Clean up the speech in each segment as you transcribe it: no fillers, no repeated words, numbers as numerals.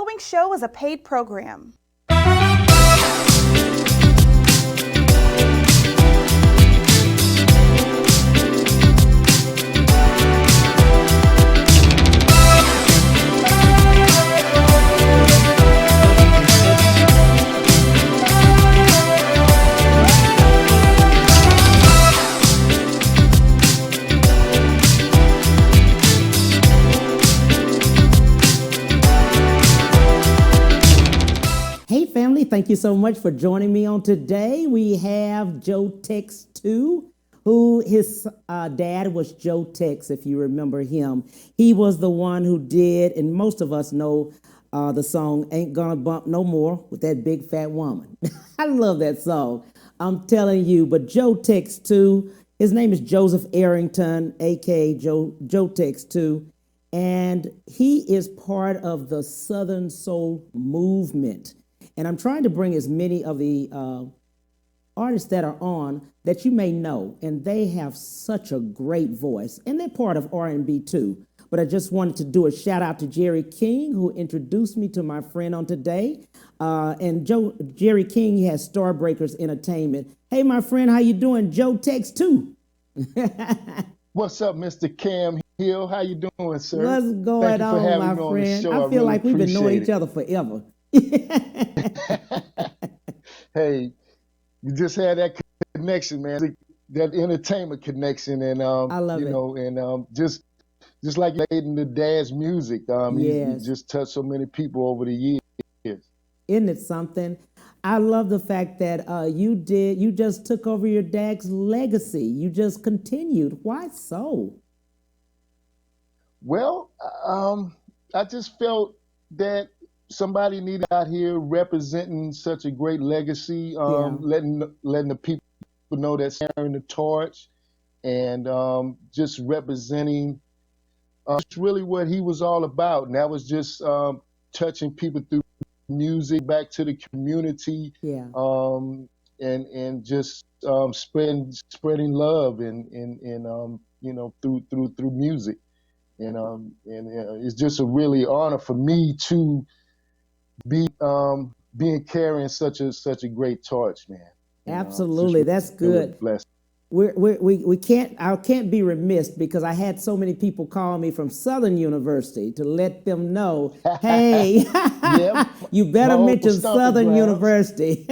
following show is a paid program. Hey family, thank you so much for joining me on today. We have Joe TEX 2, who his dad was Joe TEX, if you remember him. He was the one who did, and most of us know the song Ain't Gonna Bump No More with that big fat woman. I love that song. I'm telling you, but Joe TEX 2, his name is Joseph Arrington, aka Joe TEX 2, and he is part of the Southern Soul movement. And I'm trying to bring as many of the artists that are on that you may know, and they have such a great voice, and they're part of R&B too. But I just wanted to do a shout out to Jerry King, who introduced me to my friend on today. And Jerry King has Starbreakers Entertainment. Hey, my friend, how you doing? Joe TEX 2. What's up, Mr. Cam Hill? How you doing, sir? What's going on, my friend? I feel like we've been knowing each other forever. Hey, you just had that connection, man. That entertainment connection, and I love it. And just like you made in the dad's music, Yes. he just touched so many people over the years. Isn't it something? I love the fact that you just took over your dad's legacy. You just continued. Why so? Well, I just felt that somebody needed out here representing such a great legacy, letting the people know that sharing the torch, and just representing just really what he was all about. And that was just touching people through music, back to the community, and just spreading love and through music. And it's just a really honor for me to be being carrying such a great torch, man. Absolutely, that's good. I can't be remiss because I had so many people call me from Southern University to let them know, hey, you better mention Southern University.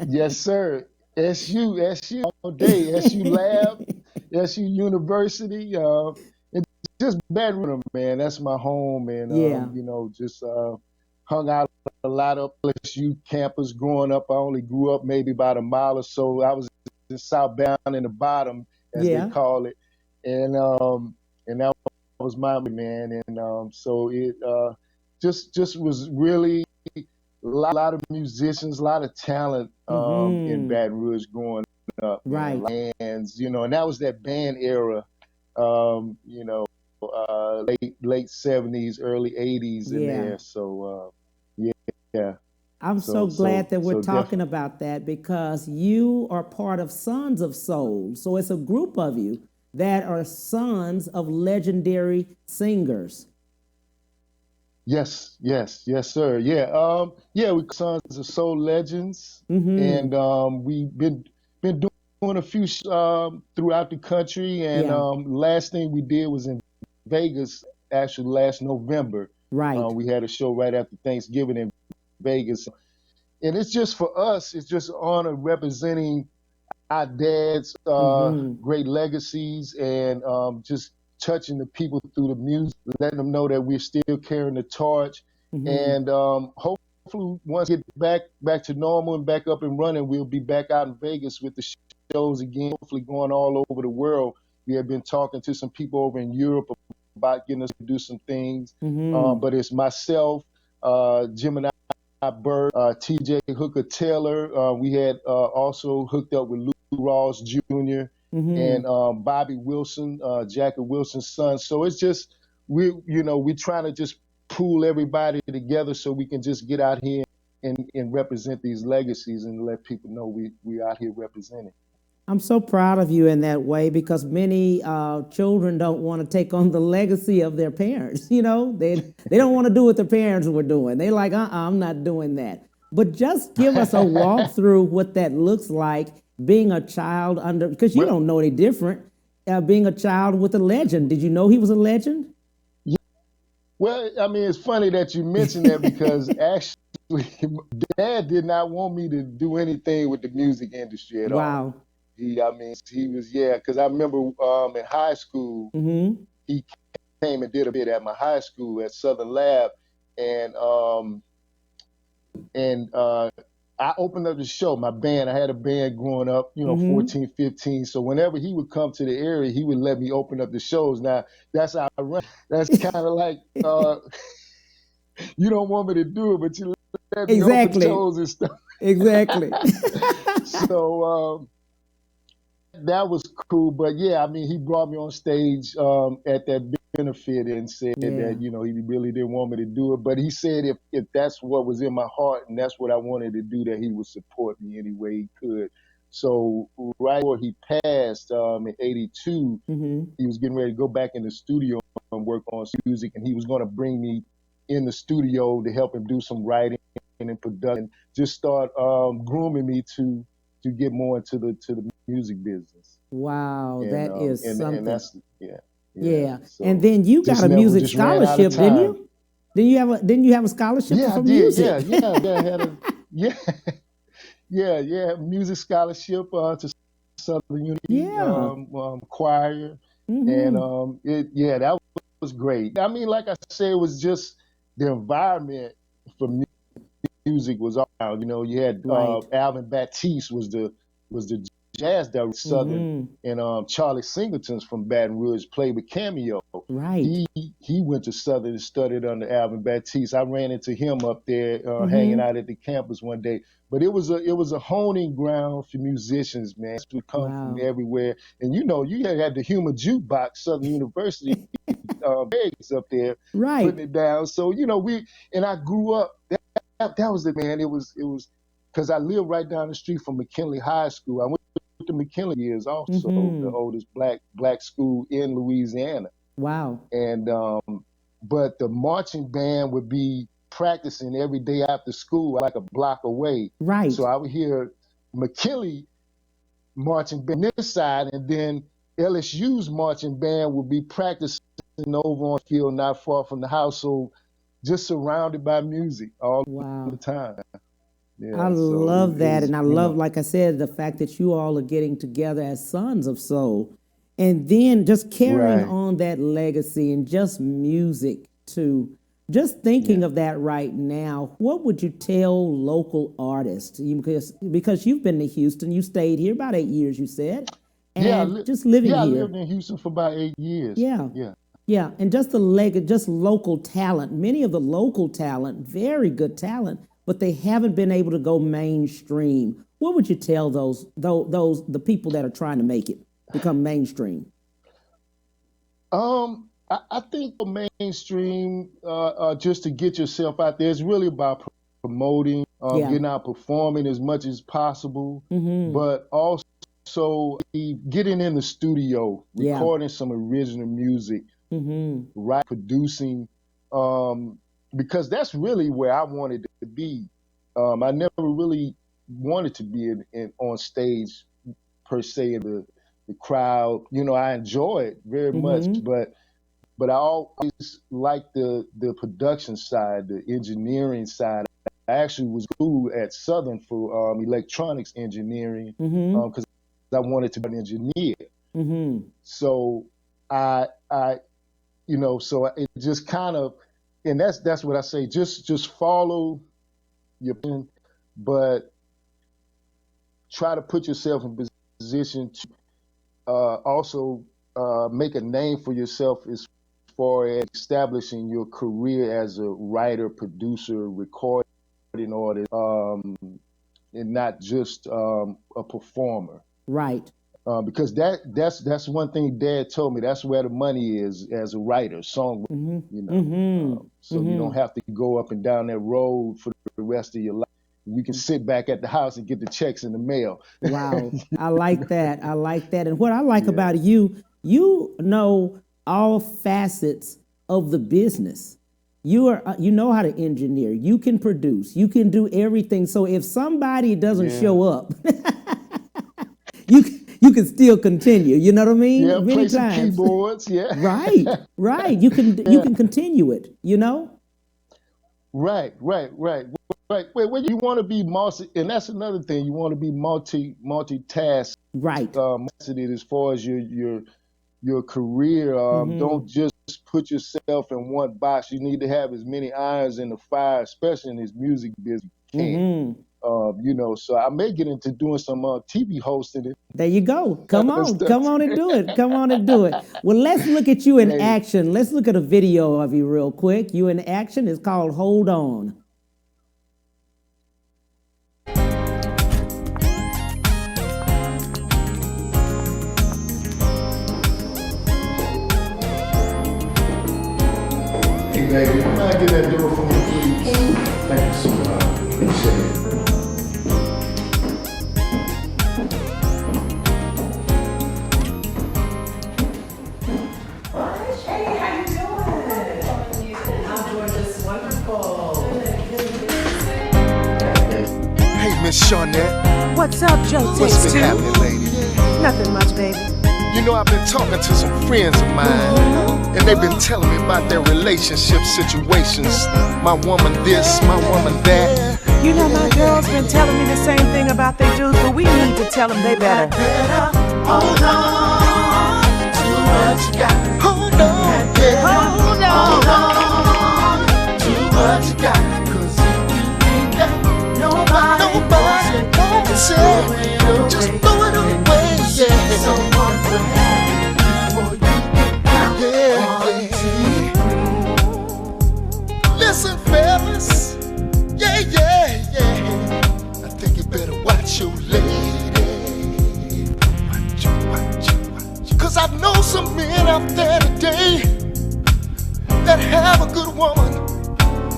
Yes, sir. SU all day. SU Lab, SU University. And just Baton Rouge, man. That's my home, and just hung out a lot of LSU campus growing up. I only grew up maybe about a mile or so. I was in Southbound in the bottom, as they call it, and that was my man, and so it just was really a lot of musicians, a lot of talent in Baton Rouge growing up, right? Bands, and that was that band era, late 70s, early 80s in there. So yeah. I'm so glad that we're talking about that because you are part of Sons of Soul. So it's a group of you that are sons of legendary singers. Yes, sir. Yeah. We Sons of Soul legends, and we've been doing a few throughout the country. And last thing we did was in Vegas, actually last November. Right. We had a show right after Thanksgiving in Vegas, and it's just for us. It's just an honor representing our dad's great legacies and just touching the people through the music, letting them know that we're still carrying the torch, and hopefully once we get back to normal and back up and running, we'll be back out in Vegas with the shows again. Hopefully going all over the world. We have been talking to some people over in Europe about getting us to do some things, but it's myself, Gemini Bird, TJ Hooker Taylor. We had also hooked up with Lou Ross Jr. And Bobby Wilson, Jackie Wilson's son. So it's just we're trying to just pool everybody together so we can just get out here and represent these legacies and let people know we out here representing. I'm so proud of you in that way because many children don't want to take on the legacy of their parents. You know, they don't want to do what their parents were doing. They like, I'm not doing that. But just give us a walkthrough what that looks like being a child under, because you Well, don't know any different, being a child with a legend. Did you know he was a legend? well, I mean, it's funny that you mentioned that because actually, Dad did not want me to do anything with the music industry at all. Wow. I mean, he was, yeah, because I remember in high school, Mm-hmm. he came and did a bit at my high school at Southern Lab, and and I opened up the show. My band, I had a band growing up, you know, Mm-hmm. 14, 15. So whenever he would come to the area, he would let me open up the shows. Now that's how I run. That's kind of like you don't want me to do it, but you let me open Exactly. shows and stuff. Exactly. So that was cool. But yeah, I mean, he brought me on stage at that benefit and said Yeah. that, you know, he really didn't want me to do it. But he said if that's what was in my heart and that's what I wanted to do, that he would support me any way he could. So right before he passed in '82, Mm-hmm. he was getting ready to go back in the studio and work on music, and he was going to bring me in the studio to help him do some writing and production, just start grooming me to get more into the music business. Wow, And that is and something. that's yeah. Yeah. And So then you got just a never music just ran out of scholarship, didn't time. you? Didn't you have a scholarship Yeah, I for did. music? Yeah. I had a yeah yeah music scholarship to Southern Unity Yeah. choir, and Mm-hmm. it yeah that was great. I mean, like I said, it was just the environment for music was all around. You know, you had Right. Alvin Batiste was the jazz director Southern, Mm-hmm. and Charlie Singleton's from Baton Rouge played with Cameo. Right. He went to Southern and studied under Alvin Batiste. I ran into him up there hanging Mm-hmm. out at the campus one day. But it was a honing ground for musicians, man. We come from Wow. everywhere, and you know you had the human jukebox, Southern University, Vegas up there Right. putting it down. So you know and I grew up. That was it, man. It was because I lived right down the street from McKinley High School. I went to McKinley years also, the Mm-hmm. oldest black school in Louisiana. Wow. And but the marching band would be practicing every day after school, like a block away. So Right. I would hear McKinley marching band on this side, and then LSU's marching band would be practicing over on the field not far from the house. So just surrounded by music all the Wow. time. I Yeah, so love it that. was, And I love, like I said, the fact that you all are getting together as sons of soul and then just carrying right. on that legacy and just music too. Just Yeah. thinking of that right now, what would you tell local artists? Because you've been to Houston, you stayed here about 8 years, you said, Yeah, and just living I here. lived in Houston for about 8 years. Yeah. Yeah. Yeah, and just the leg, just local talent. Many of the local talent, very good talent, but they haven't been able to go mainstream. What would you tell those the people that are trying to make it become mainstream? I think the mainstream, just to get yourself out there, it's really about promoting, Yeah. getting out performing as much as possible, Mm-hmm. but also getting in the studio, Yeah. recording some original music, Mm-hmm. right, producing, um, because that's really where I wanted to be. I never really wanted to be on stage per se in the crowd. You know, I enjoy it very much, Mm-hmm. but I always liked the production side, the engineering side. I actually was cool at Southern for electronics engineering Mm-hmm. because I wanted to be an engineer. Mm-hmm. So I so it just kind of, and that's what I say. Just follow your plan, but try to put yourself in position to also make a name for yourself as far as establishing your career as a writer, producer, recording artist, and not just a performer. Right. Because that's one thing Dad told me. That's where the money is as a writer, songwriter. Mm-hmm. You know, Mm-hmm. so you don't Mm-hmm. have to go up and down that road for the rest of your life. we can sit back at the house and get the checks in the mail. Wow. I like that. I like that. And what I like Yeah. about you, you know all facets of the business. You know how to engineer. You can produce. You can do everything. So if somebody doesn't show up, you can still continue. You know what I mean? Yeah, Many play some times. keyboards. Yeah. Right. You can continue it. You know. Right. Well, you want to be and that's another thing. You want to be multitask. Right. As far as your career, don't just put yourself in one box. You need to have as many irons in the fire, especially in this music business, you can. So I may get into doing some TV hosting. There you go. Come on and do it. Come on and do it. Well, let's look at you in action. Let's look at a video of you real quick. You in action. It's called Hold On. Hey, baby, you mind get that door for me, please? Thank you so much. Appreciate it. Miss Shawnette. What's up, Joe What's TEX been happening, lady? Nothing much, baby. You know, I've been talking to some friends of mine, and they've been telling me about their relationship situations. My woman this, my woman that. You know, my girl's been telling me the same thing about their dudes, but we need to tell them they better. Hold on to what you got. Hold on, yeah. Hold on to what you got. 'Cause if you ain't got nobody won't say, just throw it away, yeah. Someone to have before you get out. Yeah. Listen, fellas, yeah. I think you better watch your lady. Watch. 'Cause I know some men out there today that have a good woman.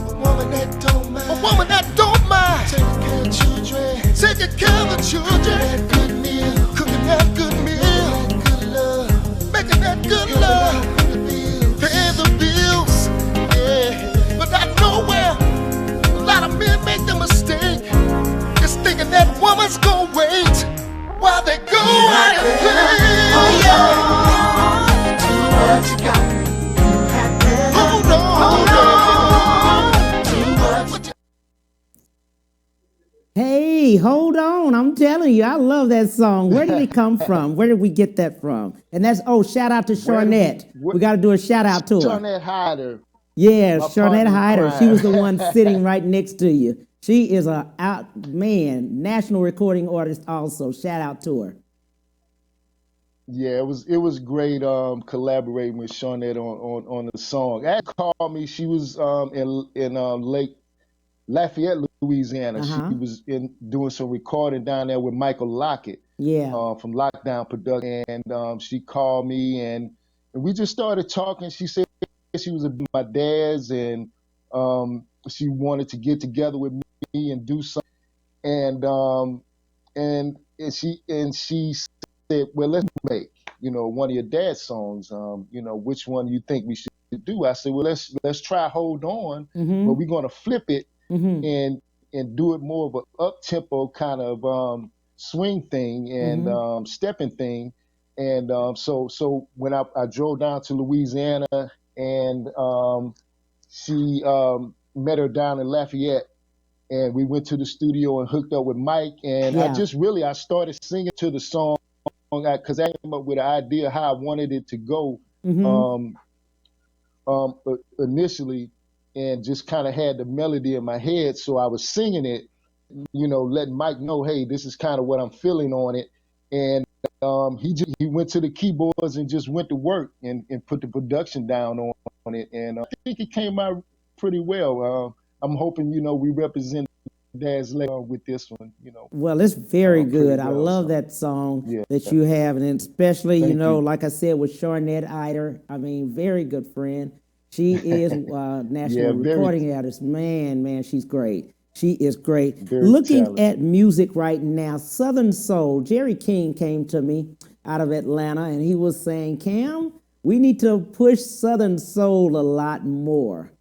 A woman that don't mind. A woman that don't mind. Taking care of children. Taking care of the children. That good meal. Cooking that good meal. That good love. Making that good love. Paying the bills. Yeah. But I know where a lot of men make the mistake. Is thinking that woman's gonna wait while they go out and play. To what you got. Hold on. Hey, hold on. I'm telling you, I love that song. Where did it come from? Where did we get that from? And that's, shout out to Shawnette. We got to do a shout out to her. Shawnette Hyder. Yeah, My Shawnette partner in Hyder. crime. She was the one sitting right next to you. She is a national recording artist also. Shout out to her. Yeah, it was great collaborating with Shawnette on the song. She called me. She was in Lake Lafayette, Louisiana. Uh-huh. She was doing some recording down there with Michael Lockett. Yeah. From Lockdown Production, and she called me and we just started talking. She said she was my dad's, and she wanted to get together with me and do something. And she said, well, let's make one of your dad's songs. Which one you think we should do? I said, well, let's try Hold On, but we're gonna flip it and do it more of an up tempo kind of swing thing and stepping thing. And so when I drove down to Louisiana and she met her down in Lafayette, and we went to the studio and hooked up with Mike, and I started singing to the song because I came up with an idea how I wanted it to go initially, and just kind of had the melody in my head, so I was singing it, letting Mike know, hey, this is kind of what I'm feeling on it. And he went to the keyboards and just went to work and put the production down on it, and I think it came out pretty well. I'm hoping we represent Dad's later with this one. Well, it's very good. Well, I love that song that you have, and especially Thank you. like I said, with Shawnette Hyder. I mean, very good friend. She is national recording artist. Man, she's great. She is great. Very Looking talented. at music right now, Southern Soul, Jerry King came to me out of Atlanta and he was saying, Cam, we need to push Southern Soul a lot more.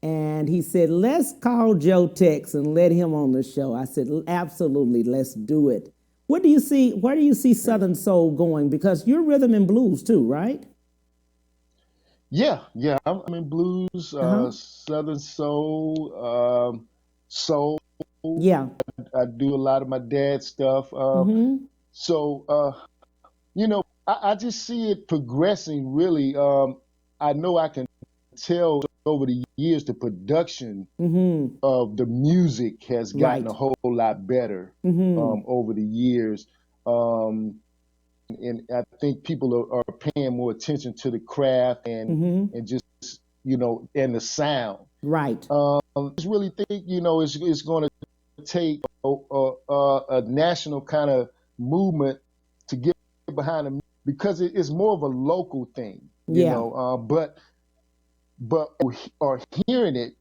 And he said, let's call Joe Tex and let him on the show. I said, absolutely, let's do it. Where do you see Southern Soul going? Because you're rhythm and blues too, right? Yeah, I'm in blues, Southern soul, soul. Yeah. I do a lot of my dad's stuff. So, I just see it progressing really. I know I can tell over the years the production of the music has gotten a whole lot better over the years. And I think people are paying more attention to the craft and just, and the sound. Right. I just really think, it's going to take a national kind of movement to get behind them because it's more of a local thing, you know. But are hearing it,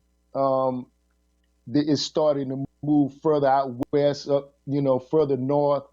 it's starting to move further out west, up, further north,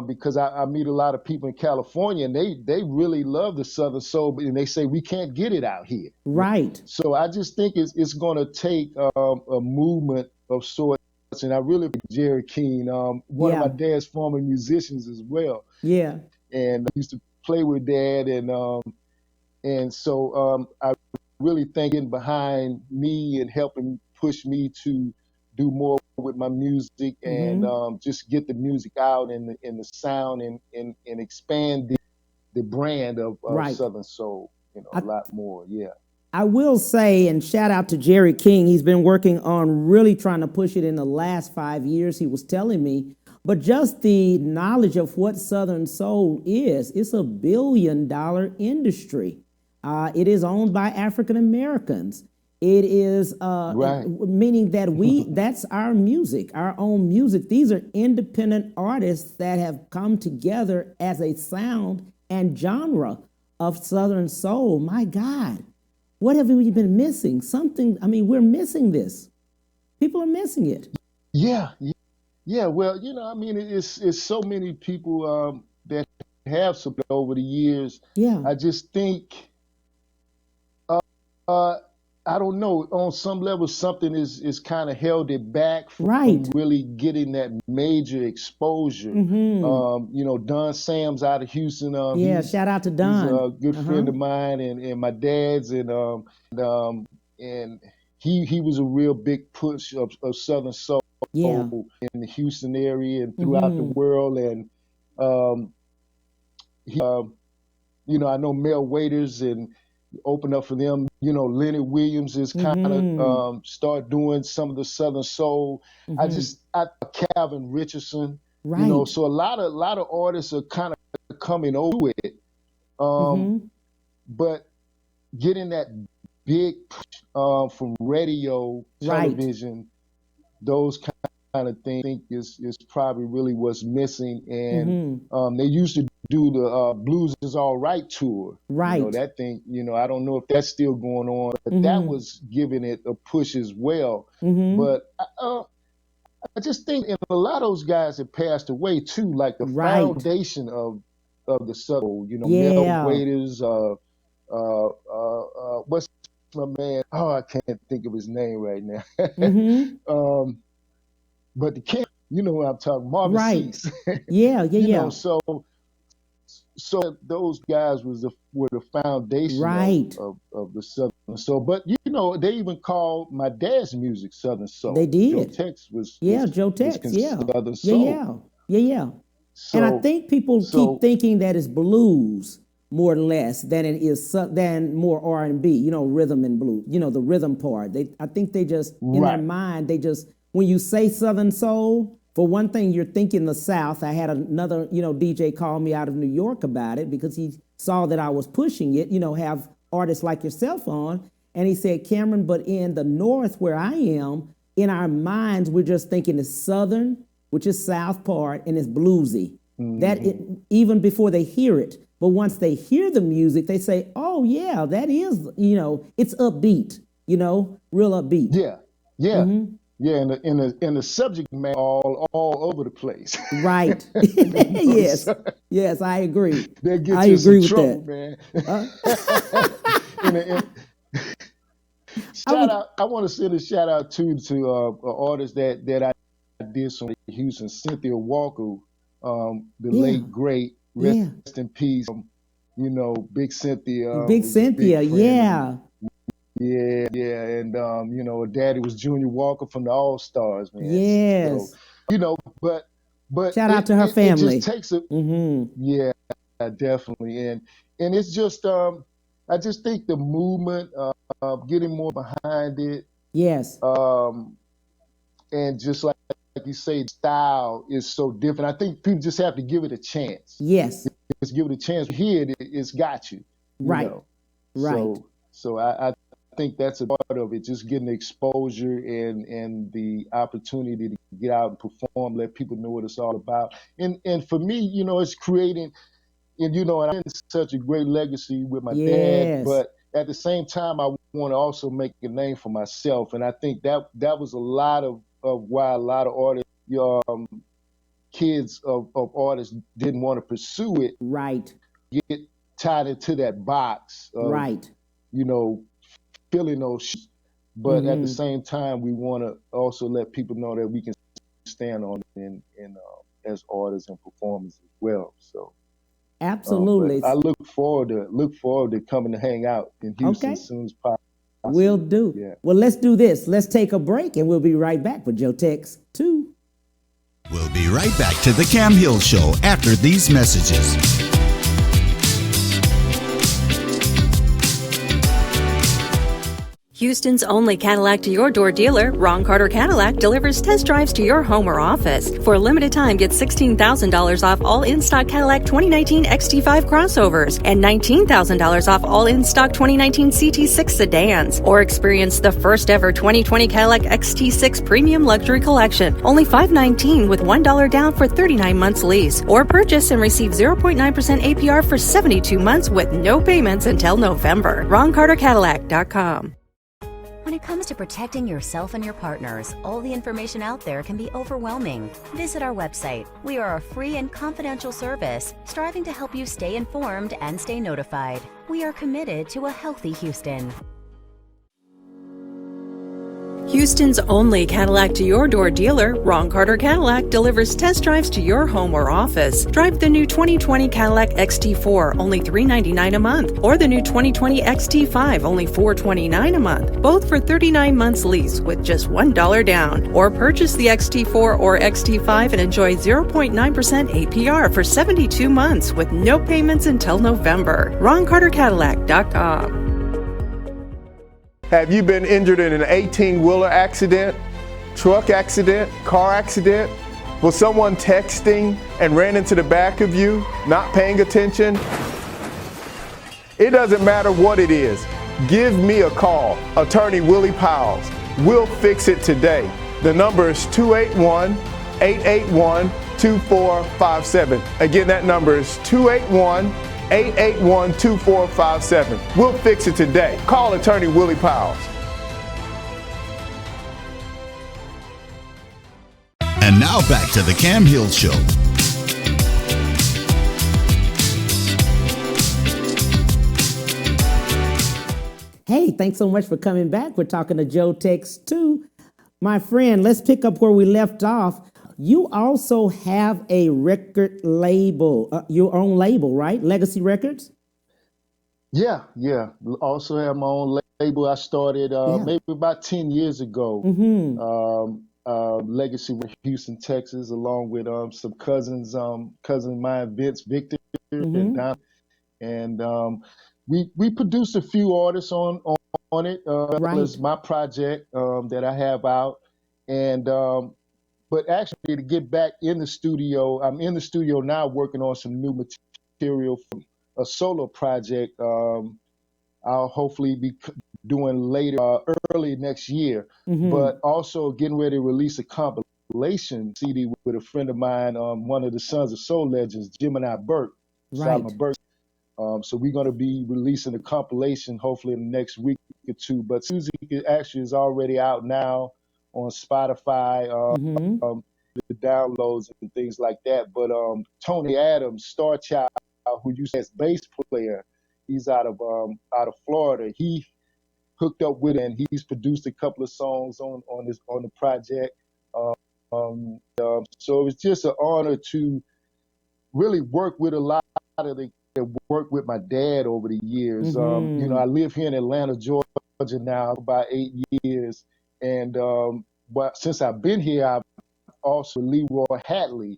because I meet a lot of people in California and they really love the Southern Soul, and they say we can't get it out here. Right. So I just think it's going to take a movement of sorts, and I really like Jerry King, one of my dad's former musicians as well. Yeah. And I used to play with Dad, and so I really thinking behind me and helping push me to do more with my music and just get the music out and the sound and expand the brand of Southern Soul, a lot more. Yeah. I will say, and shout out to Jerry King, he's been working on really trying to push it in the last 5 years, he was telling me. But just the knowledge of what Southern Soul is, it's a $1 billion industry. It is owned by African Americans. It is meaning that that's our music, our own music. These are independent artists that have come together as a sound and genre of Southern Soul. My God, what have we been missing? We're missing this. People are missing it. Yeah. Well, it's so many people that have supported over the years. Yeah. I just think, I don't know, on some level, something is kind of held it back from really getting that major exposure. Don Sam's out of Houston. Shout out to Don. He's a good friend of mine and my dad's, and he was a real big push of Southern Soul in the Houston area and throughout the world. And I know Mel Waiters and open up for them. Leonard Williams is kind of start doing some of the Southern Soul. I Calvin Richardson. So a lot of artists are kind of coming over it. But getting that big push from radio, television, those kind of things, I think is probably really what's missing. And they used to do the Blues Is All Right tour. That thing, I don't know if that's still going on, but that was giving it a push as well. But I just think, and a lot of those guys have passed away too, like the foundation of the Southern, Mel Waiters, what's my man? Oh, I can't think of his name right now. But the camp, you know what I'm talking, Marvin Cease. Yeah. So those guys were the foundation of the Southern Soul. But they even called my dad's music Southern Soul. They did. Joe Tex was Joe Tex, Southern Soul. Yeah. So, and I think people keep thinking that it's blues more or less than it is than more R&B, rhythm and blues, the rhythm part. I think they just in their mind when you say Southern Soul, for one thing, you're thinking the South. I had another, DJ call me out of New York about it because he saw that I was pushing it, have artists like yourself on. And he said, Cameron, but in the North where I am, in our minds, we're just thinking it's Southern, which is South part, and it's bluesy. Even before they hear it. But once they hear the music, they say, oh, that is, it's upbeat, real upbeat. Yeah. Yeah, and the subject matter all over the place. Right. You know, Yes. so Yes, I agree. that I gets you in some agree with trouble, that. man. Uh, And I shout would, out, I want to send a shout out to an artist that I did some in Houston, Cynthia Walker, the yeah, late great, rest yeah. in peace. You know, Big Cynthia Big was a big Cynthia, friend of yeah. yeah, and you know, her daddy was Junior Walker from the All Stars, man. So, Yes. you know, but Shout out it to her it, it just family. takes a Mm-hmm. yeah, definitely, and it's just I just think the movement of getting more behind it, Yes. um, and just like you say, style is so different. I think people just have to give it a chance. Yes. Just give it a chance. Hear it, it's got you, you Right. know. Right. So I think that's a part of it, just getting the exposure and the opportunity to get out and perform, let people know what it's all about. And for me, you know, it's creating, and you know, and I'm in such a great legacy with my dad, Yes. but at the same time, I want to also make a name for myself, and I think that was a lot of why a lot of artists, kids of artists didn't want to pursue it, Right. get tied into that box of, Right. you know, filling those shoes. But at the Mm-hmm. same time, we want to also let people know that we can stand on in as artists and performers as well. So. But Absolutely. I look forward to coming to hang out in Houston Okay. as soon as Will possible. do. Yeah. Well, let's do this. Let's take a break and we'll be right back with Joe Tex 2. We'll be right back to the Cam Hill Show after these messages. Houston's only Cadillac to your door dealer, Ron Carter Cadillac, delivers test drives to your home or office. For a limited time, get $16,000 off all in-stock Cadillac 2019 XT5 crossovers and $19,000 off all in-stock 2019 CT6 sedans. Or experience the first ever 2020 Cadillac XT6 Premium Luxury Collection, only $519 with $1 down for 39 months lease. Or purchase and receive 0.9% APR for 72 months with no payments until November. RonCarterCadillac.com. When it comes to protecting yourself and your partners, all the information out there can be overwhelming. Visit our website. We are a free and confidential service, striving to help you stay informed and stay notified. We are committed to a healthy Houston. Houston's only Cadillac to your door dealer, Ron Carter Cadillac, delivers test drives to your home or office. Drive the new 2020 Cadillac XT4, only $399 a month, or the new 2020 XT5, only $429 a month, both for 39 months lease with just $1 down. Or purchase the XT4 or XT5 and enjoy 0.9% APR for 72 months with no payments until November. RonCarterCadillac.com. Have you been injured in an 18-wheeler accident, truck accident, car accident? Was someone texting and ran into the back of you, not paying attention? It doesn't matter what it is. Give me a call, Attorney Willie Powles. We'll fix it today. The number is 281-881-2457. Again, that number is 281-881-2457. We'll fix it today. Call Attorney Willie Powles. And now back to the Cam Hill Show. Hey, thanks so much for coming back. We're talking to Joe Tex 2. My friend, let's pick up where we left off. You also have a record label, your own label, right? Legacy Records? Yeah. Also have my own label. I started maybe about 10 years ago. Legacy Houston, Texas, along with some cousins, cousin of mine, Victor, and Don. And we produced a few artists on it, as well as my project that I have out. And but actually, to get back in the studio, I'm in the studio now working on some new material for a solo project. I'll hopefully be doing later, early next year. But also getting ready to release a compilation CD with a friend of mine, one of the Sons of Soul legends, Gemini Burke, Simon Burke. So we're going to be releasing a compilation hopefully in the next week or two. But music actually is already out now on Spotify, the downloads and things like that. But Tony Adams, Star Child, who used as bass player, he's out of Florida. He hooked up with it, and he's produced a couple of songs on the project. So it's just an honor to really work with a lot of the that worked with my dad over the years. I live here in Atlanta, Georgia now about 8 years, and but since I've been here, I've also Leroy Hatley,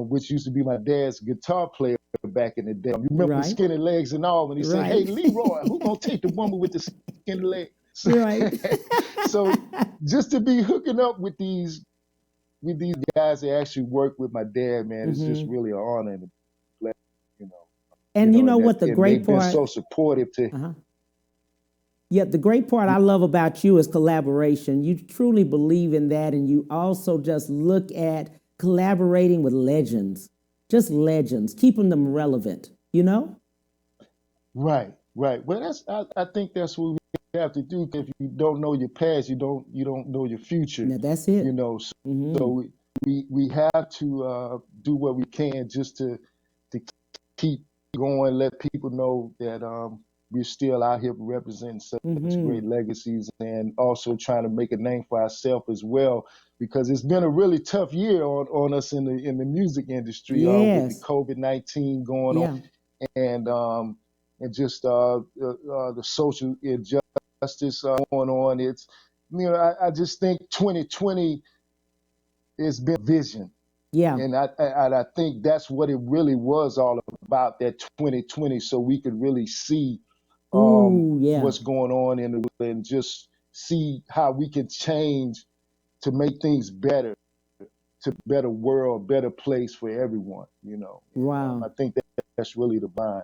which used to be my dad's guitar player back in the day. You remember the skinny legs and all when he said, "Hey, Leroy, who gonna take the woman with the skinny legs?" Right. So just to be hooking up with these guys that actually work with my dad, man, it's just really an honor and a blessing, you know. And you know what the great they've been part? so supportive to. Yeah, the great part I love about you is collaboration. You truly believe in that, and you also just look at collaborating with legends, just legends, keeping them relevant, you know? Right. Well, I think that's what we have to do. If you don't know your past, you don't know your future. Now, that's it. You know, so we have to do what we can just to keep going, let people know that we're still out here representing such great legacies, and also trying to make a name for ourselves as well, because it's been a really tough year on us in the music industry with the COVID-19 going on, and just the social injustice going on. It's, I just think 2020 has been vision. Yeah. And I think that's what it really was all about, that 2020, so we could really see what's going on and just see how we can change to make things better, to better world, better place for everyone, you know. Wow. I think that's really the bind.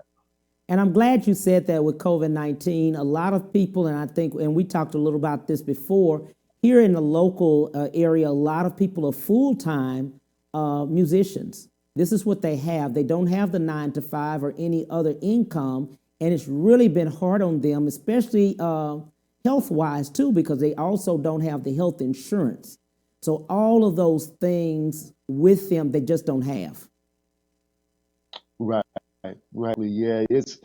And I'm glad you said that with COVID-19. A lot of people, and we talked a little about this before, here in the local area, a lot of people are full-time musicians. This is what they have. They don't have the 9 to 5 or any other income, and it's really been hard on them, especially health-wise too, because they also don't have the health insurance. So all of those things with them, they just don't have. Right. Yeah, it's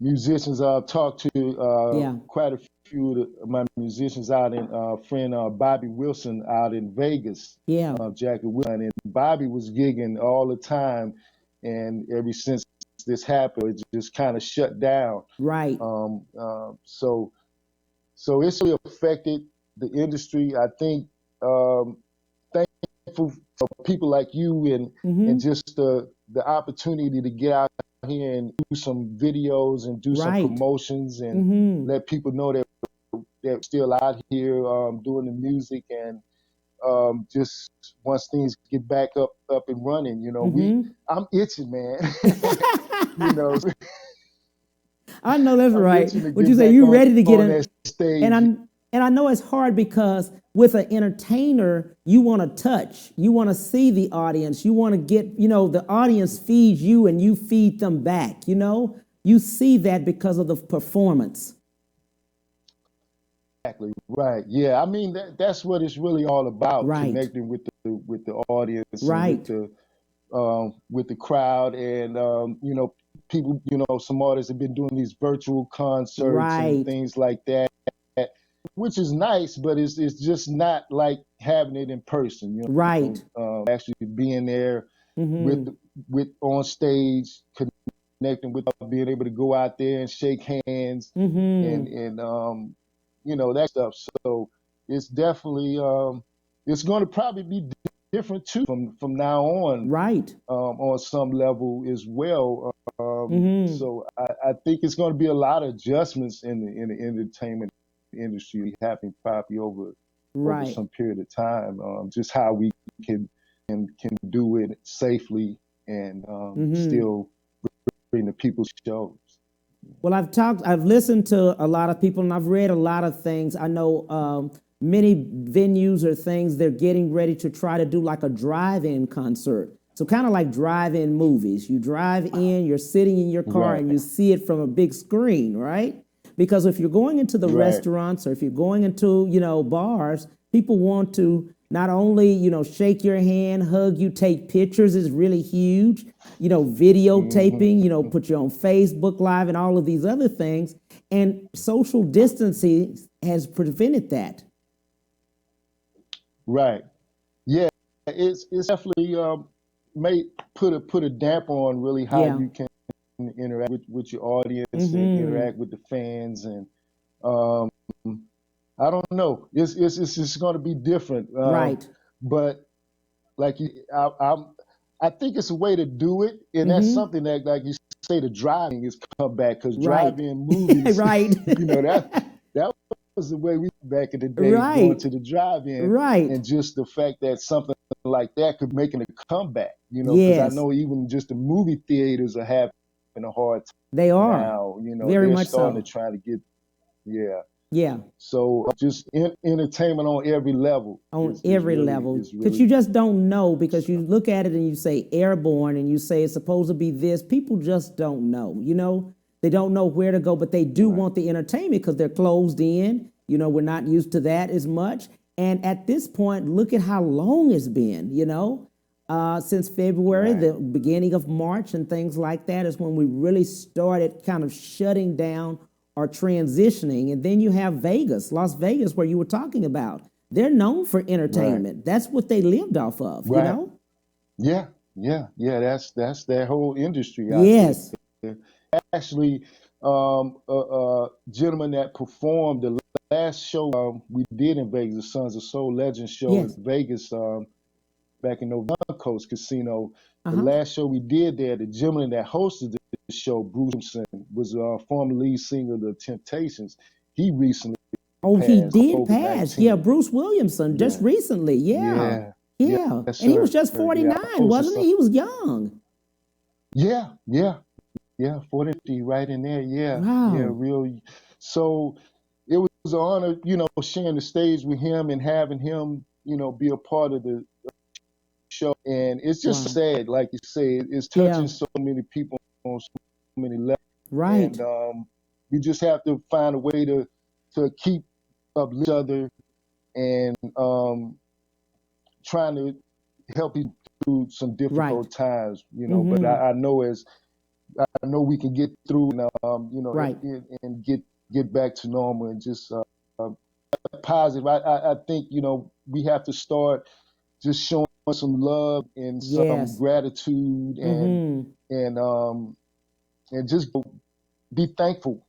musicians I've talked to, quite a few of my musicians out in, friend Bobby Wilson out in Vegas. Yeah. Jackie Wilson. And Bobby was gigging all the time, and ever since this happened, it just kind of shut down. Right. So it's really affected the industry. I think thankful for people like you and just the opportunity to get out here and do some videos and do some promotions and let people know that they're still out here doing the music, and just once things get back up and running, you know, I'm itching, man. You know, I know that's right. Would you say you're ready to get in? Stage. And I know it's hard because with an entertainer, you want to touch, you want to see the audience, you want to get, the audience feeds you and you feed them back, you see that because of the performance. Exactly. Right. Yeah. I mean, that's what it's really all about, connecting with the audience, with the crowd, and people. Some artists have been doing these virtual concerts and things like that, which is nice, but it's just not like having it in person. Actually being there with on stage, connecting with, being able to go out there and shake hands and that stuff. So it's definitely it's going to probably be different too from now on, on some level as well. So I think it's going to be a lot of adjustments in the entertainment industry happening probably over some period of time. Just how we can do it safely and still bring the people's shows. Well, I've listened to a lot of people, and I've read a lot of things. I know many venues or things, they're getting ready to try to do like a drive-in concert. So kind of like drive-in movies. You drive in, you're sitting in your car, and you see it from a big screen, right? Because if you're going into the restaurants or if you're going into, bars, People want to not only, shake your hand, hug you, take pictures is really huge. Videotaping, put you on Facebook Live and all of these other things. And social distancing has prevented that. Right. Yeah. It's definitely may put a damper on really how you can interact with your audience and interact with the fans, and I don't know. It's just going to be different. Right. But like I think it's a way to do it, and that's something that, like you say, the driving is come back, because drive-in movies, right? that was the way we back in the day, going to the drive-in, and just the fact that something like that could make a comeback, because I know even just the movie theaters are having a hard time. They are now, very they're much starting so. to try to get, yeah. So just entertainment on every level. On every level. Because you just don't know, because you look at it and you say airborne and you say it's supposed to be this. People just don't know, They don't know where to go, but they do want the entertainment because they're closed in. We're not used to that as much. And at this point, look at how long it's been, since February, the beginning of March and things like that is when we really started kind of shutting down or transitioning. And then you have Vegas, Las Vegas, where you were talking about. They're known for entertainment. That's what they lived off of, Yeah. That's their whole industry. Yes. Actually, gentleman that performed the last show we did in Vegas, the Sons of Soul Legends show in Vegas, back in November, Coast Casino. The last show we did there, the gentleman that hosted the show, Bruce Williamson, was a former lead singer of the Temptations. He recently passed. He did COVID-19. pass. Yeah, Bruce Williamson, just recently. Yeah. Yes, and he was just 49, wasn't he? He was young. Yeah, 40, right in there. Yeah, real. So it was an honor, sharing the stage with him and having him, be a part of the show. And it's just sad, like you say, it's touching so many people on so many levels. Right. And we just have to find a way to keep up each other and trying to help you through some difficult times, But I know we can get through and and get back to normal and just positive. I think we have to start just showing some love and some gratitude and just be thankful,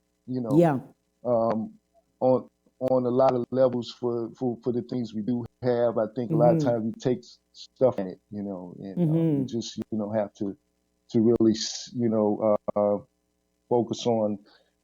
on a lot of levels for the things we do have. I think a lot of times we take stuff in it, and we just have to really focus on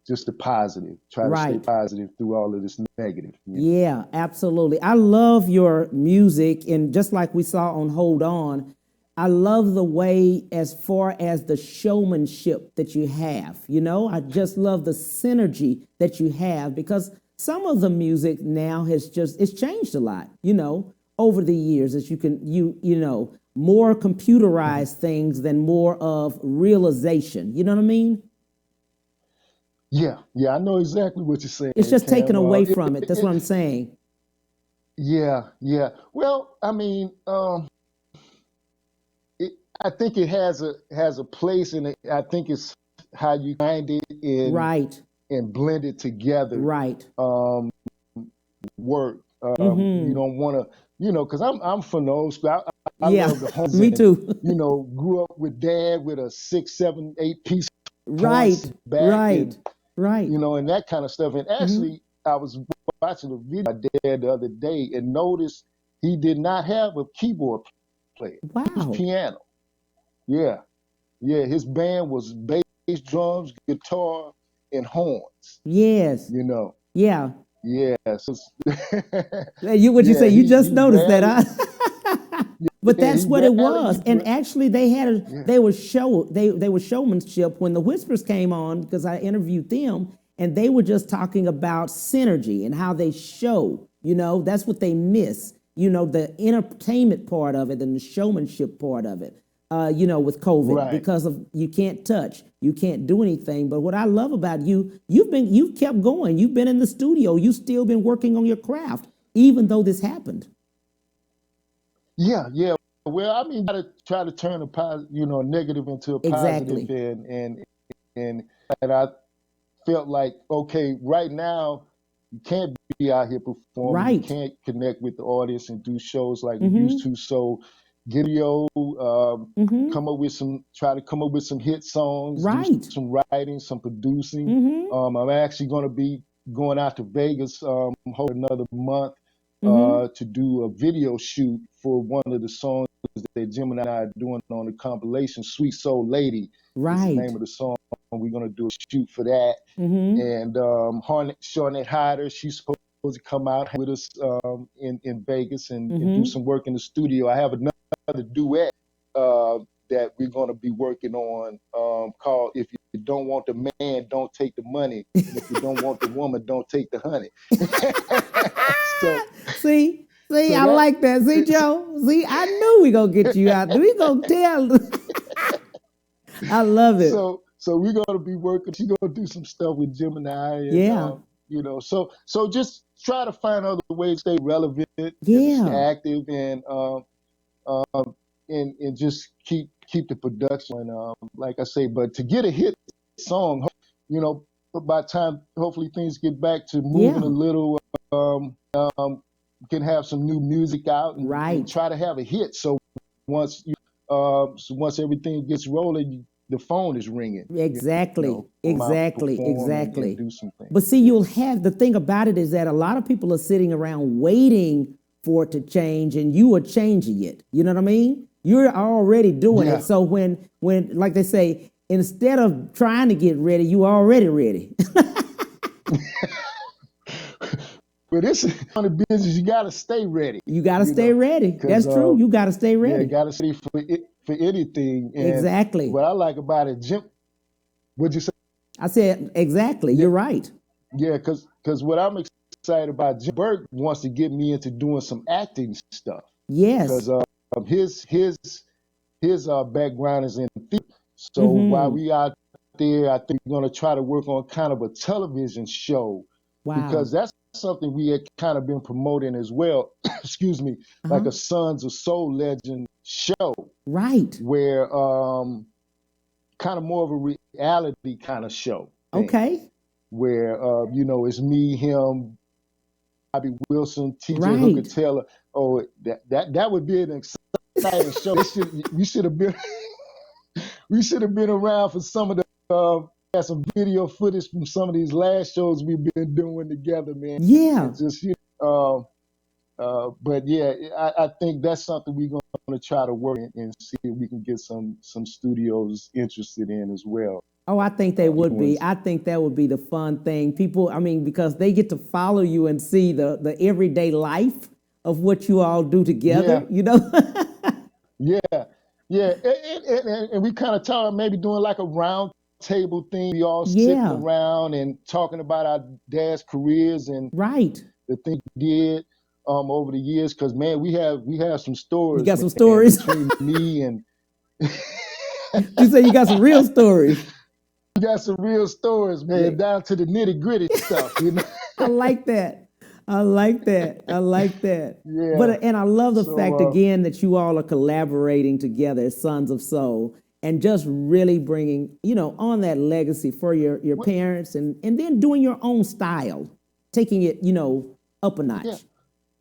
just the positive. Try to stay positive through all of this negative. Yeah, absolutely. I love your music, and just like we saw on Hold On, I love the way as far as the showmanship that you have. I just love the synergy that you have, because some of the music now it's changed a lot, over the years, as you can, more computerized things than more of realization. You know what I mean? Yeah, I know exactly what you're saying. It's just taken away from it. That's what I'm saying. Yeah. Well, I mean, I think it has a place, and I think it's how you find it and blend it together. Work. You don't want to, because I'm from the old school. I love the home. Me too. Grew up with Dad with a 6, 7, 8 piece. Right. And that kind of stuff. And actually, I was watching a video of my dad the other day and noticed he did not have a keyboard player. Wow. It was piano. Yeah. His band was bass, drums, guitar, and horns. Yes. Yeah. Yes. You say? You just noticed that, huh? But that's what it was. And actually, they were showmanship when the Whispers came on, because I interviewed them, and they were just talking about synergy and how they show. That's what they miss. The entertainment part of it and the showmanship part of it. With COVID, because of you can't touch, you can't do anything. But what I love about you've kept going. You've been in the studio. You've still been working on your craft even though this happened. Yeah, yeah. Well, I mean, gotta try to turn a negative into a positive, Exactly. and I felt like, okay, right now you can't be out here performing, you Right. can't connect with the audience and do shows like we used to. So, get video, try to come up with some hit songs, do Right. some writing, some producing. I'm actually going to be going out to Vegas, hope another month, to do a video shoot for one of the songs that Jim and I are doing on the compilation, Sweet Soul Lady is the Right. name of the song. We're going to do a shoot for that. And Shawnette Hyder, she's supposed to come out with us in Vegas and do some work in the studio. I have another duet that we're going to be working on called If You Don't Want the Man, Don't Take the Money. And if you don't want the woman, don't take the honey. See, I like that. See, Joe, see, I knew we going to get you out. We going to tell. I love it. So we're going to be working. She's going to do some stuff with Jim and I. And, so just try to find other ways to stay relevant, and stay active, and just keep the production. Like I say, but to get a hit song, by the time hopefully things get back to moving a little, can have some new music out and try to have a hit. So once everything gets rolling, the phone is ringing. Exactly. Exactly. Do some things. But see, you'll have, the thing about it is that a lot of people are sitting around waiting for it to change, and you are changing it. You know what I mean? You're already doing it. So when like they say, instead of trying to get ready, you already ready. But this is on the business. You got to stay ready. You got to stay ready. That's true. You got to stay ready. Yeah, you got to stay for anything. And exactly. What I like about it, Jim, what'd you say? I said, exactly. You're right. Yeah, because what I'm excited about, Jim Burke wants to get me into doing some acting stuff. Yes. Because his background is in theater. So while we out there, I think we're going to try to work on kind of a television show. Wow. Because that's something we had kind of been promoting as well. Excuse me, like a Sons of Soul Legend show. Right. Where kind of more of a reality kind of show. Okay. Where it's me, him, Bobby Wilson, TJ Hooker Taylor. Oh, that would be an exciting show. We should have been around for some of the had some video footage from some of these last shows we've been doing together, man. Yeah. And just but yeah, I think that's something we're going to try to work and see if we can get some studios interested in as well. Oh, I think they would be. I think that would be the fun thing. People, I mean, because they get to follow you and see the everyday life of what you all do together, Yeah. And we kind of talk maybe doing like a round table thing. We all sitting around and talking about our dad's careers and the things we did over the years. Because man, we have some stories. You got some stories between me and. You say you got some real stories. You got some real stories, man, down to the nitty gritty stuff. I like that. Yeah. But and I love the fact again that you all are collaborating together as Sons of Soul and just really bringing on that legacy for your parents and then doing your own style, taking it up a notch. Yeah.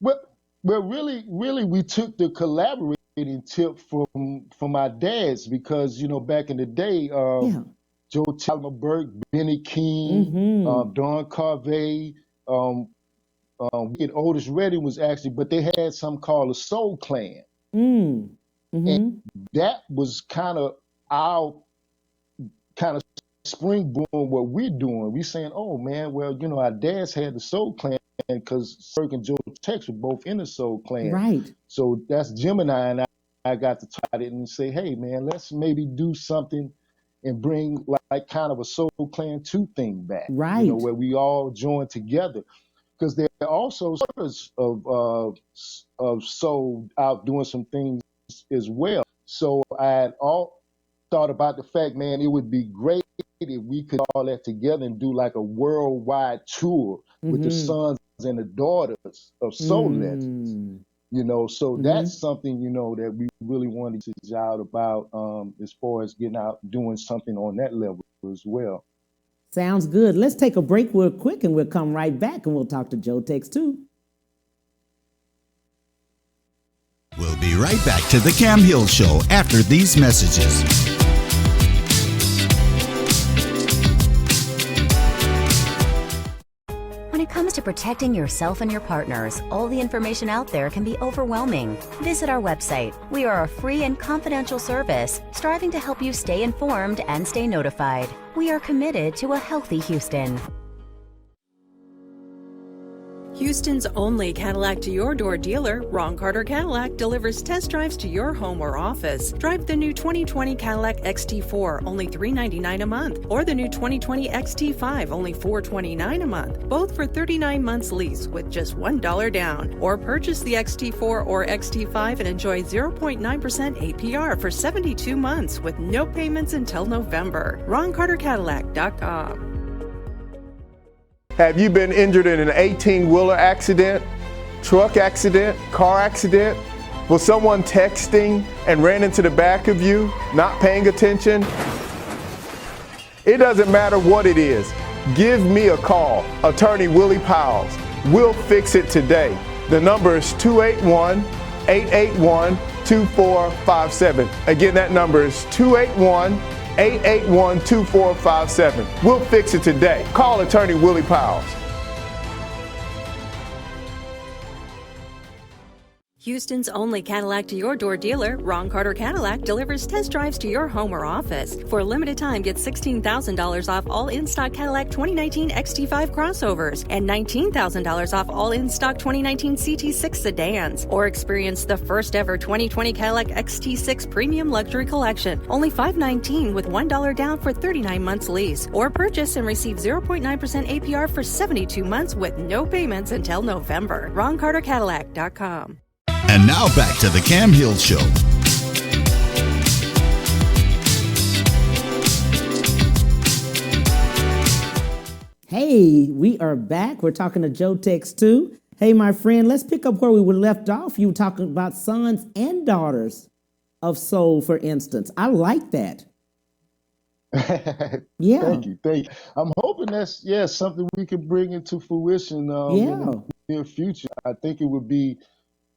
Well, really, we took the collaborating tip from our dads because back in the day. Joe Talma Burke, Benny King, Don Carvey, Otis Redding was actually, but they had something called a Soul Clan. And that was kind of our springboard what we're doing. We're saying, oh man, well, our dads had the Soul Clan because Burke and Joe Tex were both in the Soul Clan. Right. So that's Gemini, and I got to try it and say, hey man, let's maybe do something and bring like kind of a Soul Clan 2 thing back, right? Where we all join together, because there are also sorts of soul out doing some things as well. So I had all thought about the fact, man, it would be great if we could all that together and do like a worldwide tour with the Sons and the daughters of soul legends. So that's something, that we really wanted to get out about as far as getting out, doing something on that level as well. Sounds good. Let's take a break real quick and we'll come right back and we'll talk to Joe TEX 2. We'll be right back to the Cam Hill Show after these messages. When it comes to protecting yourself and your partners, all the information out there can be overwhelming. Visit our website. We are a free and confidential service striving to help you stay informed and stay notified. We are committed to a healthy Houston. Houston's only Cadillac to your door dealer, Ron Carter Cadillac, delivers test drives to your home or office. Drive the new 2020 Cadillac XT4, only $399 a month, or the new 2020 XT5, only $429 a month, both for 39 months lease with just $1 down. Or purchase the XT4 or XT5 and enjoy 0.9% APR for 72 months with no payments until November. RonCarterCadillac.com. Have you been injured in an 18-wheeler accident, truck accident, car accident? Was someone texting and ran into the back of you, not paying attention? It doesn't matter what it is. Give me a call, Attorney Willie Powles. We'll fix it today. The number is 281-881-2457. Again, that number is 281-881-2457. We'll fix it today. Call Attorney Willie Powles. Houston's only Cadillac to your door dealer, Ron Carter Cadillac, delivers test drives to your home or office. For a limited time, get $16,000 off all in-stock Cadillac 2019 XT5 crossovers and $19,000 off all in-stock 2019 CT6 sedans. Or experience the first ever 2020 Cadillac XT6 Premium Luxury Collection, only $519 with $1 down for 39 months lease. Or purchase and receive 0.9% APR for 72 months with no payments until November. RonCarterCadillac.com. And now back to the Cam Hill Show. Hey, we are back. We're talking to Joe TEX 2. Hey, my friend, let's pick up where we were left off. You were talking about sons and daughters of soul, for instance. I like that. Yeah. Thank you. I'm hoping that's something we could bring into fruition in the near future. I think it would be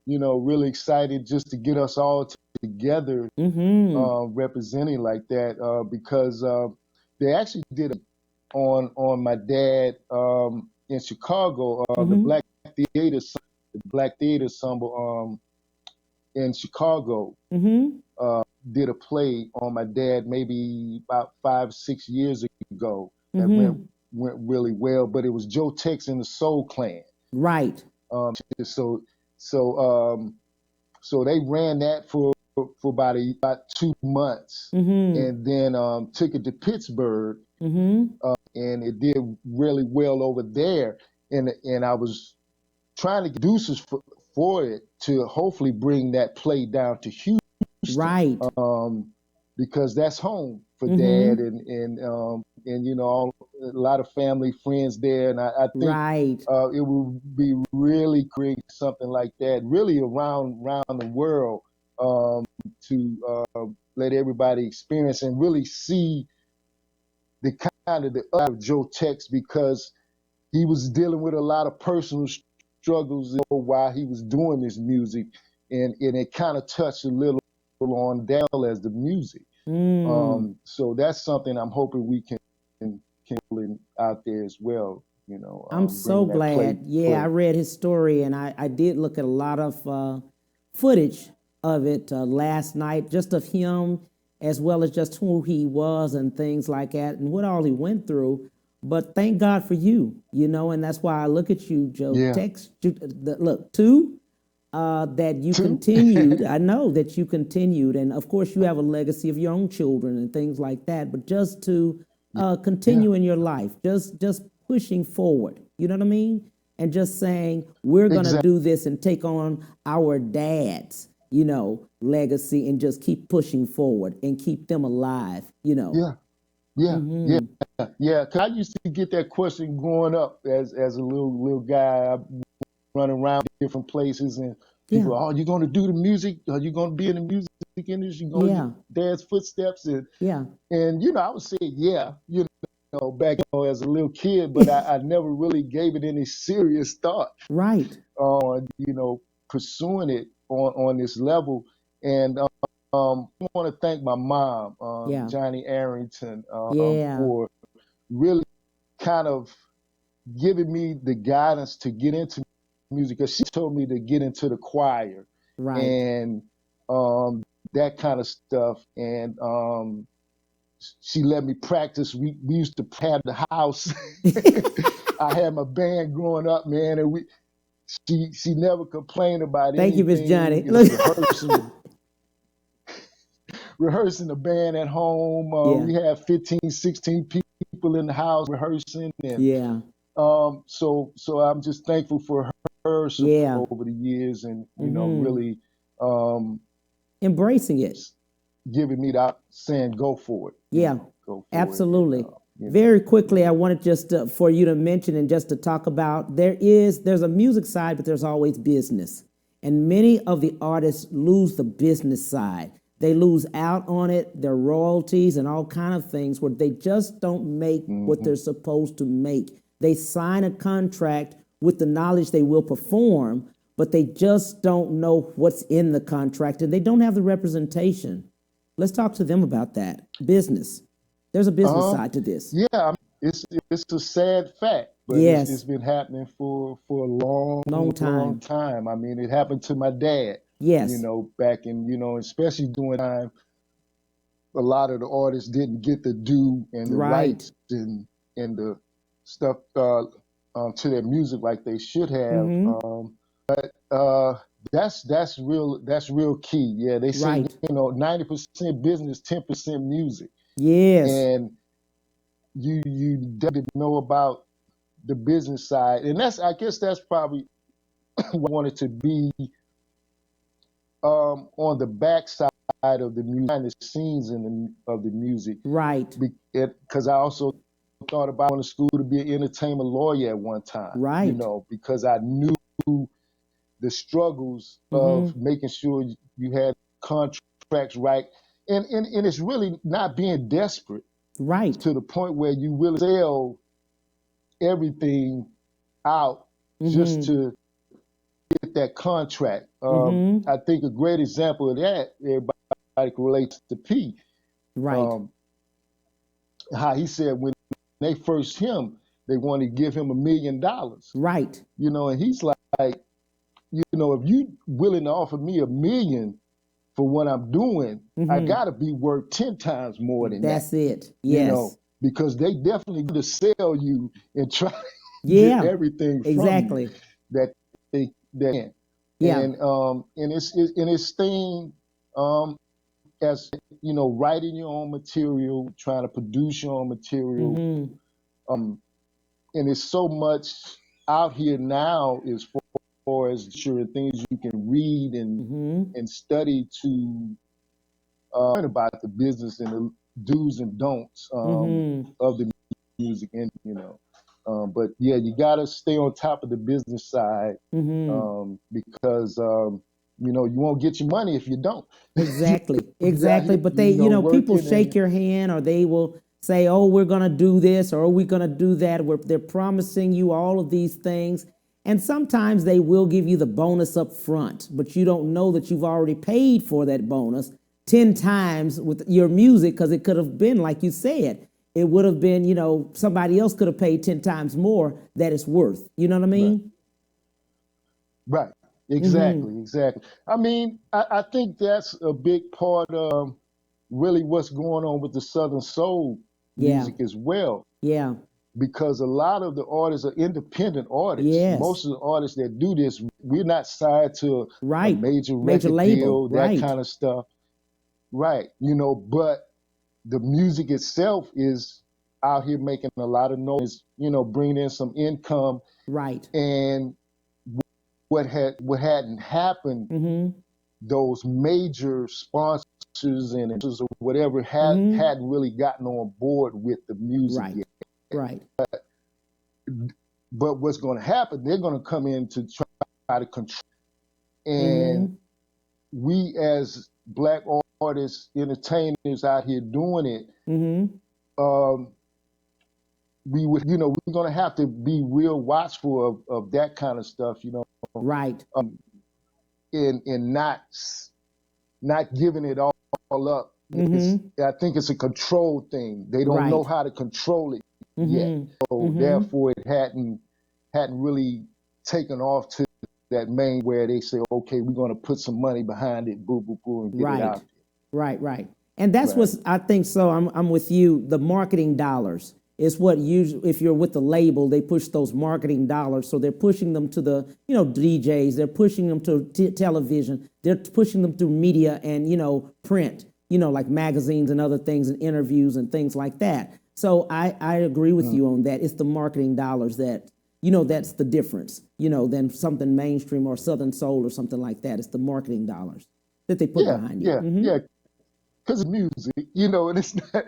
really excited just to get us all together representing like that because they actually did it on my dad in Chicago, the Black Theater Ensemble in Chicago did a play on my dad maybe about 5-6 years ago that went really well, but it was Joe TEX and the Soul Clan. Right. So they ran that for about 2 months, and then took it to Pittsburgh, and it did really well over there. And I was trying to get producers for it to hopefully bring that play down to Houston, right? Because that's home for Dad, and a lot of family, friends there, and I think it would be really great, something like that, really around the world, to let everybody experience and really see the kind of the other Joe TEX, because he was dealing with a lot of personal struggles while he was doing this music, and it kind of touched a little on Dale as the music. So that's something I'm hoping we can out there as well. I'm so glad. Play. I read his story, and I did look at a lot of footage of it last night, just of him, as well as just who he was and things like that, and what all he went through. But thank God for you, and that's why I look at you, Joe TEX. Look, that you continued. I know that you continued, and of course you have a legacy of your own children and things like that. But just to continue in your life, just pushing forward. You know what I mean? And just saying we're going to do this and take on our dad's, legacy, and just keep pushing forward and keep them alive. Yeah, yeah, Mm-hmm. yeah. 'Cause I used to get that question growing up as a little guy. I run around different places, and Yeah. people, oh, you going to do the music? Are you going to be in the music industry? You going to Yeah. dad's footsteps? Yeah. And I would say, yeah, back as a little kid, but I never really gave it any serious thought Right. on, pursuing it on this level. And I want to thank my mom, Yeah. Johnny Arrington, Yeah. for really kind of giving me the guidance to get into music. Because she told me to get into the choir Right. and that kind of stuff. And she let me practice. We used to have the house. I had my band growing up, man, and she never complained about Thank you, Miss anything. Johnny. You know, Look. rehearsing the band at home. Yeah. We had 15, 16 people in the house rehearsing, and Yeah. so I'm just thankful for her Yeah. support over the years, and Mm-hmm. really um, Embracing it. giving me that saying, "Go for it." Yeah. Go for it, and Absolutely. Very quickly, I wanted just for you to mention and just to talk about there's a music side, but there's always business. And many of the artists lose the business side. They lose out on it, their royalties and all kind of things where they just don't make what Mhm. they're supposed to make. They sign a contract with the knowledge they will perform, but they just don't know what's in the contract and they don't have the representation. Let's talk to them about that. Business. There's a business Um, side to this. yeah, I mean, it's a sad fact, but it's Yes. been happening for a long, Long long time. time. I mean, it happened to my dad, Yes. back in, especially during time a lot of the artists didn't get the due and the Right. rights and the stuff to their music like they should have. Mm-hmm. Uh, that's real key. Yeah, they say Right. 90% business, 10% music, Yes. and you definitely know about the business side, and I guess that's probably what I wanted to be on the backside of the music, behind the scenes of the music, Right. because I also thought about going to school to be an entertainment lawyer at one time, Right. because I knew the struggles of Mm-hmm. making sure you had contracts right, and it's really not being desperate Right. to the point where you really sell everything out just Mm-hmm. to get that contract. Mm-hmm. I think a great example of that, everybody can relate to P. Right. Um, how he said when they first him, they wanted to give him $1 million. Right. And he's like, if you willing to offer me $1 million for what I'm doing, I Mm-hmm. gotta be worth 10 times more than that. That's it. Yes. Because they definitely going to sell you and try to get Yeah. everything from you Exactly. that they can. Yeah. And it's staying as writing your own material, trying to produce your own material. Mm-hmm. Um, and it's so much out here now as far as sure things you can read Mm-hmm. and study to learn about the business and the do's and don'ts Mm-hmm. of the music industry. But yeah, you got to stay on top of the business side Mm-hmm. because you won't get your money if you don't. Exactly. You'll be out Exactly. here, But they, people working shake and your hand or they will say, oh, we're going to do this or we're going to do that. They're promising you all of these things. And sometimes they will give you the bonus up front, but you don't know that you've already paid for that bonus 10 times with your music because it could have been, like you said, it would have been, somebody else could have paid 10 times more that it's worth. You know what I right, mean? right, Mm-hmm. exactly. I mean, I think that's a big part of really what's going on with the Southern Soul Yeah. music as well. Yeah. Because a lot of the artists are independent artists. Yes. Most of the artists that do this, we're not signed to a Right. major Major record label. deal, that Right. kind of stuff. Right. But the music itself is out here making a lot of noise, bringing in some income. Right. And what hadn't happened, Mm-hmm. those major sponsors and or whatever hadn't really gotten on board with the music Right. yet. Right. But what's going to happen? They're going to come in to try to control, and we as Black artists, entertainers out here doing it, we're going to have to be real watchful of that kind of stuff, Right. And not giving it all up. I think it's a control thing. They don't know how to control it yet, so therefore it hadn't really taken off to that main where they say, okay, we're going to put some money behind it, boo, boo, boo, and get it out there. Right. And that's what's, I think so. I'm with you. The marketing dollars is what usually, if you're with the label, they push those marketing dollars. So they're pushing them to the, DJs. They're pushing them to television. They're pushing them through media and, print, like magazines and other things and interviews and things like that. So I agree with you on that. It's the marketing dollars that, that's the difference, than something mainstream or Southern Soul or something like that. It's the marketing dollars that they put behind it. Yeah. Because of music, and it's not,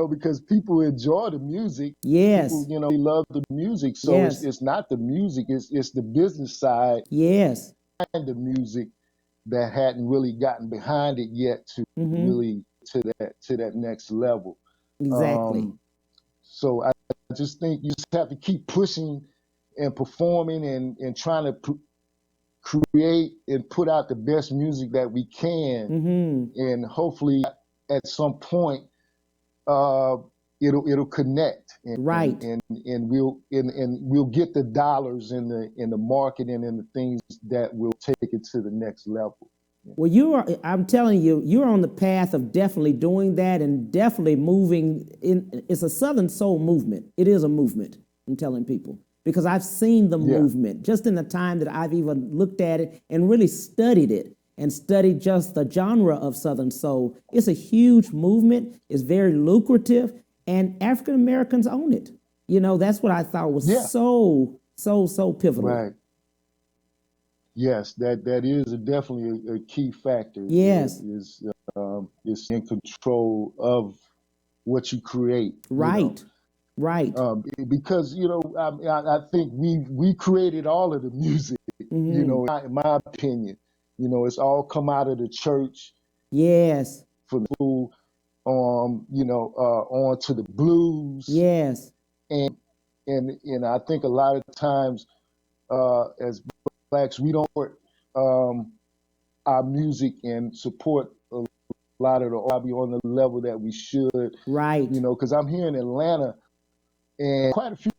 because people enjoy the music. Yes. People, they love the music. So it's not the music, it's the business side. Yes. And the music that hadn't really gotten behind it yet to really to that next level. Exactly. So I just think you just have to keep pushing and performing and trying to create and put out the best music that we can, and hopefully at some point it'll connect, and, and we'll get the dollars in the marketing and the things that will take it to the next level. Well, I'm telling you, you're on the path of definitely doing that and definitely moving in. It's a Southern Soul movement. It is a movement, I'm telling people, because I've seen the movement just in the time that I've even looked at it and really studied it and studied just the genre of Southern Soul. It's a huge movement. It's very lucrative, and African Americans own it. That's what I thought was so pivotal. Right. Yes, that is definitely a key factor. Yes. Is in control of what you create. Right. Right. Because, I think we created all of the music, in my opinion. It's all come out of the church. Yes. From the school, on to the blues. Yes. And I think a lot of times as Blacks, we don't support our music and support a lot of the hobby on the level that we should. Right. Because I'm here in Atlanta, and quite a few,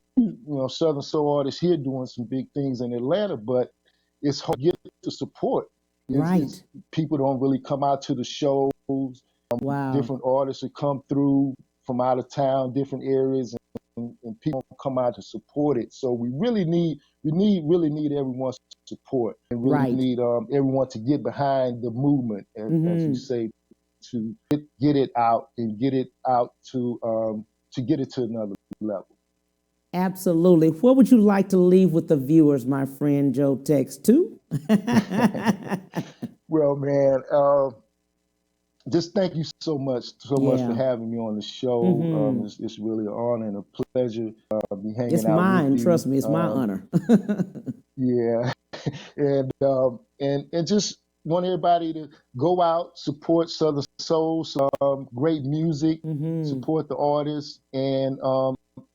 Southern Soul artists here doing some big things in Atlanta, but it's hard to get the support. People don't really come out to the shows. Different artists that come through from out of town, different areas, and people come out to support it. So we really need everyone's support, and really need everyone to get behind the movement, as you say, to get it out and get it out to get it to another level. Absolutely. What would you like to leave with the viewers, my friend Joe TEX 2? Well, man, just thank you so much for having me on the show. It's really an honor and a pleasure to be hanging out. It's mine. Trust me, it's my honor. Yeah, and just want everybody to go out, support Southern Soul, great music, support the artists, and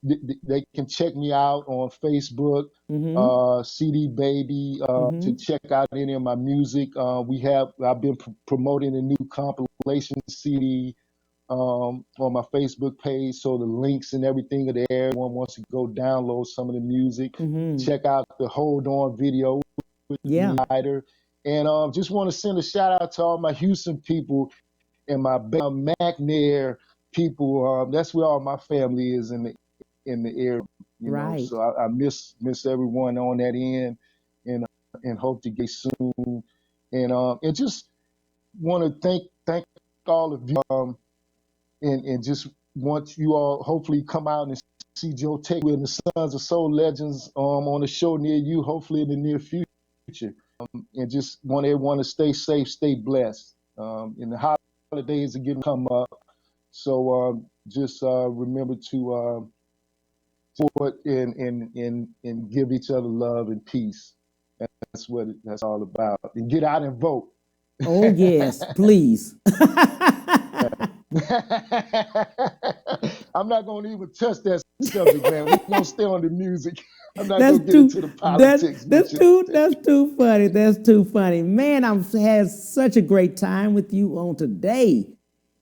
they can check me out on Facebook, CD Baby, to check out any of my music. I've been promoting a new compilation CD on my Facebook page, so the links and everything are there. Everyone wants to go download some of the music, check out the Hold On video with the writer. And just want to send a shout out to all my Houston people and my McNair people. That's where all my family is in the area. You know? So I miss everyone on that end, and hope to get soon. And just want to thank all of you, and just want you all hopefully come out and see Joe TEX and the Sons of Soul Legends on a show near you, hopefully in the near future. And just want everyone to stay safe, stay blessed. And holidays are getting come up. So just remember to support and give each other love and peace. That's all about. And get out and vote. Oh, yes, please. I'm not going to even touch that subject, man. We're going to stay on the music. I'm not That's going to get too into the politics. that's too funny. That's too funny. Man, I've had such a great time with you on today.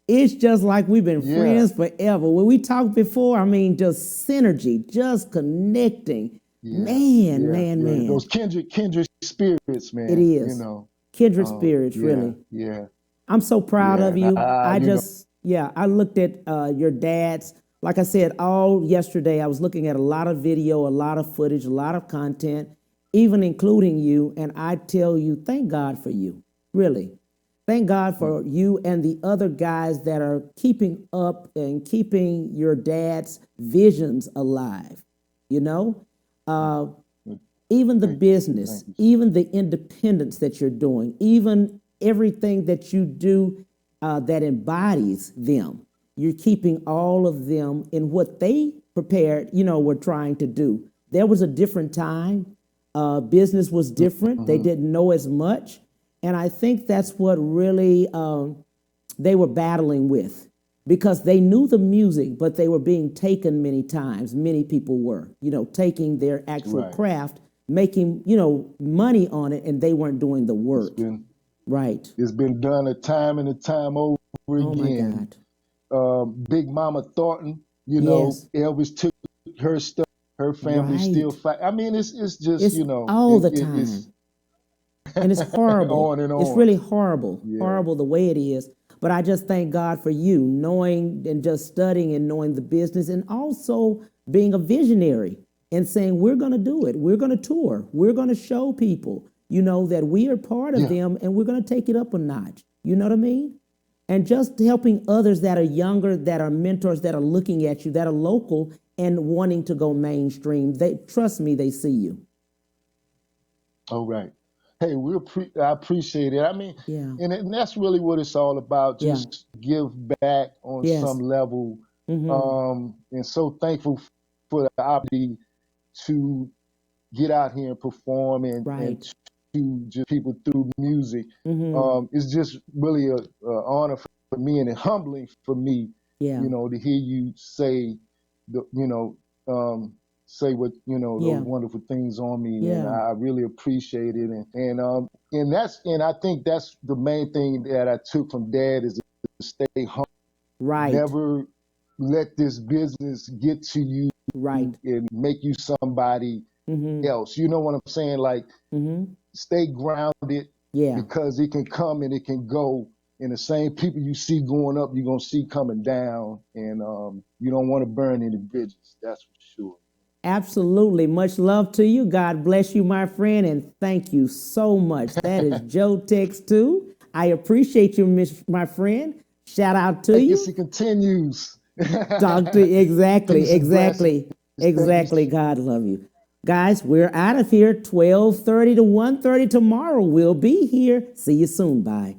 It's just like we've been friends forever. When we talked before, I mean, just synergy, just connecting. Man. Those kindred spirits, man. It is. Kindred spirits, really. Yeah. I'm so proud of you. I looked at your dad's, like I said, all yesterday. I was looking at a lot of video, a lot of footage, a lot of content, even including you. And I tell you, thank God for you, really. Thank God for you and the other guys that are keeping up and keeping your dad's visions alive. Even the business, even the independence that you're doing, even everything that you do that embodies them. You're keeping all of them in what they prepared, were trying to do. There was a different time. Business was different. They didn't know as much. And I think that's what really they were battling with, because they knew the music, but they were being taken many times. Many people were, taking their actual craft, making, money on it, and they weren't doing the work. It's been done a time and a time over again. My God. Big Mama Thornton, Elvis took her stuff, her family still fight. I mean, it's just, all the time. And it's horrible. On and on. It's really horrible, horrible the way it is. But I just thank God for you knowing and just studying and knowing the business, and also being a visionary and saying, we're going to do it. We're going to tour. We're going to show people, that we are part of them, and we're going to take it up a notch. You know what I mean? And just helping others that are younger, that are mentors, that are looking at you, that are local and wanting to go mainstream. Trust me, they see you. All right. Hey, I appreciate it. I mean, and that's really what it's all about. Just give back on some level. And so thankful for the opportunity to get out here and perform and to just people through music. It's just really an honor for me and humbling for me, to hear you say say what those wonderful things on me, and I really appreciate it. And I think that's the main thing that I took from Dad, is to stay humble. Never let this business get to you and make you somebody else. You know what I'm saying? Like, stay grounded, because it can come and it can go. And the same people you see going up, you're gonna see coming down, and you don't want to burn any bridges. That's for sure. Absolutely. Much love to you. God bless you, my friend, and thank you so much. That is Joe TEX 2. I appreciate you, my friend. Shout out to you. It continues. Doctor, exactly. God love you. Guys, we're out of here. 12:30 to 1:30 tomorrow. We'll be here. See you soon. Bye.